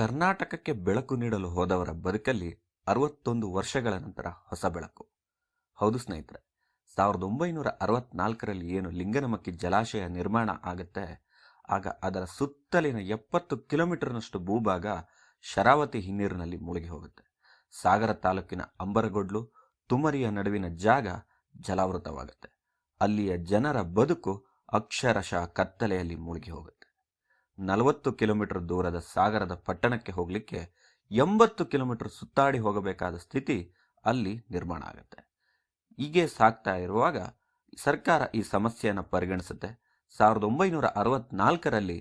ಕರ್ನಾಟಕಕ್ಕೆ ಬೆಳಕು ನೀಡಲು ಹೋದವರ ಬದುಕಲ್ಲಿ 61 ವರ್ಷಗಳ ನಂತರ ಹೊಸ ಬೆಳಕು. ಹೌದು ಸ್ನೇಹಿತರೆ, 1964ರಲ್ಲಿ ಏನು ಲಿಂಗನಮಕ್ಕಿ ಜಲಾಶಯ ನಿರ್ಮಾಣ ಆಗುತ್ತೆ, ಆಗ ಅದರ ಸುತ್ತಲಿನ 70 ಕಿಲೋಮೀಟರ್ನಷ್ಟು ಭೂಭಾಗ ಶರಾವತಿ ಹಿನ್ನೀರಿನಲ್ಲಿ ಮುಳುಗಿ ಹೋಗುತ್ತೆ. ಸಾಗರ ತಾಲೂಕಿನ ಅಂಬರಗೊಡ್ಲು ತುಮರಿಯ ನಡುವಿನ ಜಾಗ ಜಲಾವೃತವಾಗುತ್ತೆ. ಅಲ್ಲಿಯ ಜನರ ಬದುಕು ಅಕ್ಷರಶಃ ಕತ್ತಲೆಯಲ್ಲಿ ಮುಳುಗಿ ಹೋಗುತ್ತೆ. 40 ಕಿಲೋಮೀಟರ್ ದೂರದ ಸಾಗರದ ಪಟ್ಟಣಕ್ಕೆ ಹೋಗಲಿಕ್ಕೆ 80 ಕಿಲೋಮೀಟರ್ ಸುತ್ತಾಡಿ ಹೋಗಬೇಕಾದ ಸ್ಥಿತಿ ಅಲ್ಲಿ ನಿರ್ಮಾಣ ಆಗುತ್ತೆ. ಹೀಗೆ ಸಾಗ್ತಾ ಇರುವಾಗ ಸರ್ಕಾರ ಈ ಸಮಸ್ಯೆಯನ್ನು ಪರಿಗಣಿಸುತ್ತೆ. 1964ರಲ್ಲಿ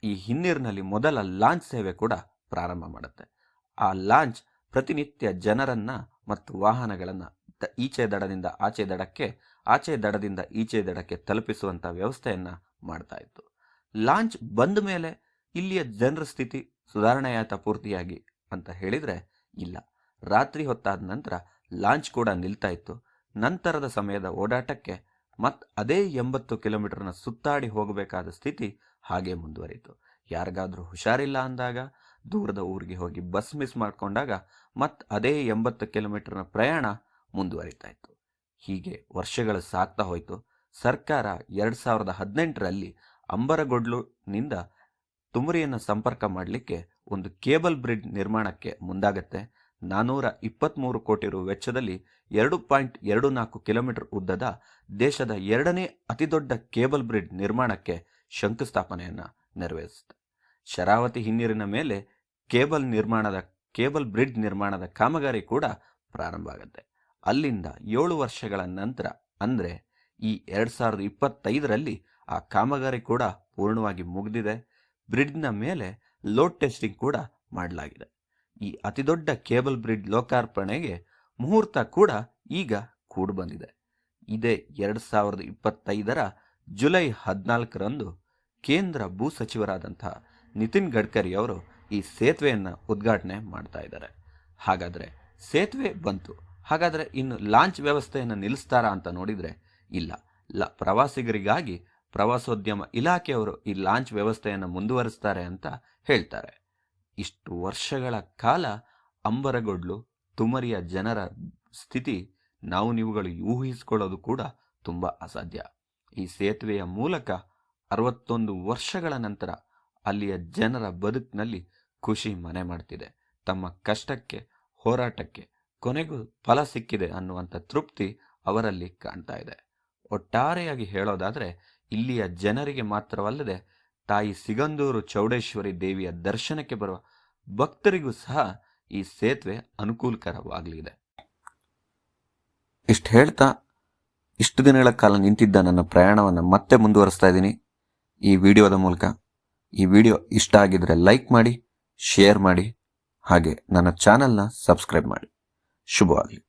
ಈ ಹಿನ್ನೀರಿನಲ್ಲಿ ಮೊದಲ ಲಾಂಚ್ ಸೇವೆ ಕೂಡ ಪ್ರಾರಂಭ ಮಾಡುತ್ತೆ. ಆ ಲಾಂಚ್ ಪ್ರತಿನಿತ್ಯ ಜನರನ್ನ ಮತ್ತು ವಾಹನಗಳನ್ನು ಈಚೆ ದಡದಿಂದ ಆಚೆ ದಡಕ್ಕೆ, ಆಚೆ ದಡದಿಂದ ಈಚೆ ದಡಕ್ಕೆ ತಲುಪಿಸುವಂಥ ವ್ಯವಸ್ಥೆಯನ್ನು ಮಾಡ್ತಾ ಇತ್ತು. ಲಾಂಚ್ ಬಂದ ಮೇಲೆ ಇಲ್ಲಿಯ ಜನರ ಸ್ಥಿತಿ ಸುಧಾರಣೆಯಾಯ್ತಾ ಪೂರ್ತಿಯಾಗಿ ಅಂತ ಹೇಳಿದರೆ ಇಲ್ಲ. ರಾತ್ರಿ ಹೊತ್ತಾದ ನಂತರ ಲಾಂಚ್ ಕೂಡ ನಿಲ್ತಾ ಇತ್ತು. ನಂತರದ ಸಮಯದ ಓಡಾಟಕ್ಕೆ ಅದೇ 80 ಕಿಲೋಮೀಟರ್ನ ಸುತ್ತಾಡಿ ಹೋಗಬೇಕಾದ ಸ್ಥಿತಿ ಹಾಗೆ ಮುಂದುವರಿಯಿತು. ಯಾರಿಗಾದ್ರೂ ಹುಷಾರಿಲ್ಲ ಅಂದಾಗ, ದೂರದ ಊರಿಗೆ ಹೋಗಿ ಬಸ್ ಮಿಸ್ ಮಾಡಿಕೊಂಡಾಗ ಅದೇ 80 ಕಿಲೋಮೀಟರ್ನ ಪ್ರಯಾಣ ಮುಂದುವರಿತಾ ಇತ್ತು. ಹೀಗೆ ವರ್ಷಗಳು ಸಾಗ್ತಾ ಹೋಯಿತು. ಸರ್ಕಾರ 2018ರಲ್ಲಿ ಅಂಬರಗೊಡ್ಲುನಿಂದ ತುಮರಿಯನ್ನು ಸಂಪರ್ಕ ಮಾಡಲಿಕ್ಕೆ ಒಂದು ಕೇಬಲ್ ಬ್ರಿಡ್ಜ್ ನಿರ್ಮಾಣಕ್ಕೆ ಮುಂದಾಗತ್ತೆ. 423 ಕೋಟಿ ರು ವೆಚ್ಚದಲ್ಲಿ 2.24 ಕಿಲೋಮೀಟರ್ ಉದ್ದದ ದೇಶದ 2ನೇ ಅತಿದೊಡ್ಡ ಕೇಬಲ್ ಬ್ರಿಡ್ಜ್ ನಿರ್ಮಾಣಕ್ಕೆ ಶಂಕುಸ್ಥಾಪನೆಯನ್ನು ನೆರವೇರಿಸುತ್ತೆ. ಶರಾವತಿ ಹಿನ್ನೀರಿನ ಮೇಲೆ ಕೇಬಲ್ ಬ್ರಿಡ್ಜ್ ನಿರ್ಮಾಣದ ಕಾಮಗಾರಿ ಕೂಡ ಪ್ರಾರಂಭ ಆಗುತ್ತೆ. ಅಲ್ಲಿಂದ 7 ವರ್ಷಗಳ ನಂತರ, ಅಂದರೆ ಈ 2025ರಲ್ಲಿ ಆ ಕಾಮಗಾರಿ ಕೂಡ ಪೂರ್ಣವಾಗಿ ಮುಗಿದಿದೆ. ಬ್ರಿಡ್ಜ್ನ ಮೇಲೆ ಲೋಡ್ ಟೆಸ್ಟಿಂಗ್ ಕೂಡ ಮಾಡಲಾಗಿದೆ. ಈ ಅತಿದೊಡ್ಡ ಕೇಬಲ್ ಬ್ರಿಡ್ಜ್ ಲೋಕಾರ್ಪಣೆಗೆ ಮುಹೂರ್ತ ಕೂಡ ಈಗ ಕೂಡಿ ಬಂದಿದೆ. ಇದೇ 2025ರ ಜುಲೈ 14ರಂದು ಕೇಂದ್ರ ಭೂ ಸಚಿವರಾದಂತಹ ನಿತಿನ್ ಗಡ್ಕರಿ ಅವರು ಈ ಸೇತುವೆಯನ್ನು ಉದ್ಘಾಟನೆ ಮಾಡ್ತಾ ಇದ್ದಾರೆ. ಹಾಗಾದರೆ ಸೇತುವೆ ಬಂತು, ಹಾಗಾದರೆ ಇನ್ನು ಲಾಂಚ್ ವ್ಯವಸ್ಥೆಯನ್ನು ನಿಲ್ಲಿಸ್ತಾರಾ ಅಂತ ನೋಡಿದರೆ ಇಲ್ಲ. ಪ್ರವಾಸಿಗರಿಗಾಗಿ ಪ್ರವಾಸೋದ್ಯಮ ಇಲಾಖೆಯವರು ಈ ಲಾಂಚ್ ವ್ಯವಸ್ಥೆಯನ್ನು ಮುಂದುವರಿಸ್ತಾರೆ ಅಂತ ಹೇಳ್ತಾರೆ. ಇಷ್ಟು ವರ್ಷಗಳ ಕಾಲ ಅಂಬರಗೊಡ್ಲು ತುಮರಿಯ ಜನರ ಸ್ಥಿತಿ ನೀವುಗಳು ಊಹಿಸಿಕೊಳ್ಳೋದು ಕೂಡ ತುಂಬ ಅಸಾಧ್ಯ. ಈ ಸೇತುವೆಯ ಮೂಲಕ 61 ವರ್ಷಗಳ ನಂತರ ಅಲ್ಲಿಯ ಜನರ ಬದುಕಿನಲ್ಲಿ ಖುಷಿ ಮನೆ ಮಾಡ್ತಿದೆ. ತಮ್ಮ ಕಷ್ಟಕ್ಕೆ, ಹೋರಾಟಕ್ಕೆ ಕೊನೆಗೂ ಫಲ ಸಿಕ್ಕಿದೆ ಅನ್ನುವಂಥ ತೃಪ್ತಿ ಅವರಲ್ಲಿ ಕಾಣ್ತಾ ಇದೆ. ಒಟ್ಟಾರೆಯಾಗಿ ಹೇಳೋದಾದರೆ ಇಲ್ಲಿಯ ಜನರಿಗೆ ಮಾತ್ರವಲ್ಲದೆ ತಾಯಿ ಸಿಗಂದೂರು ಚೌಡೇಶ್ವರಿ ದೇವಿಯ ದರ್ಶನಕ್ಕೆ ಬರುವ ಭಕ್ತರಿಗೂ ಸಹ ಈ ಸೇತುವೆ ಅನುಕೂಲಕರವಾಗಲಿದೆ. ಇಷ್ಟು ಹೇಳ್ತಾ ಇಷ್ಟು ದಿನಗಳ ಕಾಲ ನಿಂತಿದ್ದ ನನ್ನ ಪ್ರಯಾಣವನ್ನು ಮತ್ತೆ ಮುಂದುವರಿಸ್ತಾ ಇದ್ದೀನಿ ಈ ವಿಡಿಯೋದ ಮೂಲಕ. ಈ ವಿಡಿಯೋ ಇಷ್ಟ ಆಗಿದ್ರೆ ಲೈಕ್ ಮಾಡಿ, ಶೇರ್ ಮಾಡಿ, ಹಾಗೆ ನನ್ನ ಚಾನಲ್ನ ಸಬ್ಸ್ಕ್ರೈಬ್ ಮಾಡಿ. ಶುಭವಾಗಲಿ.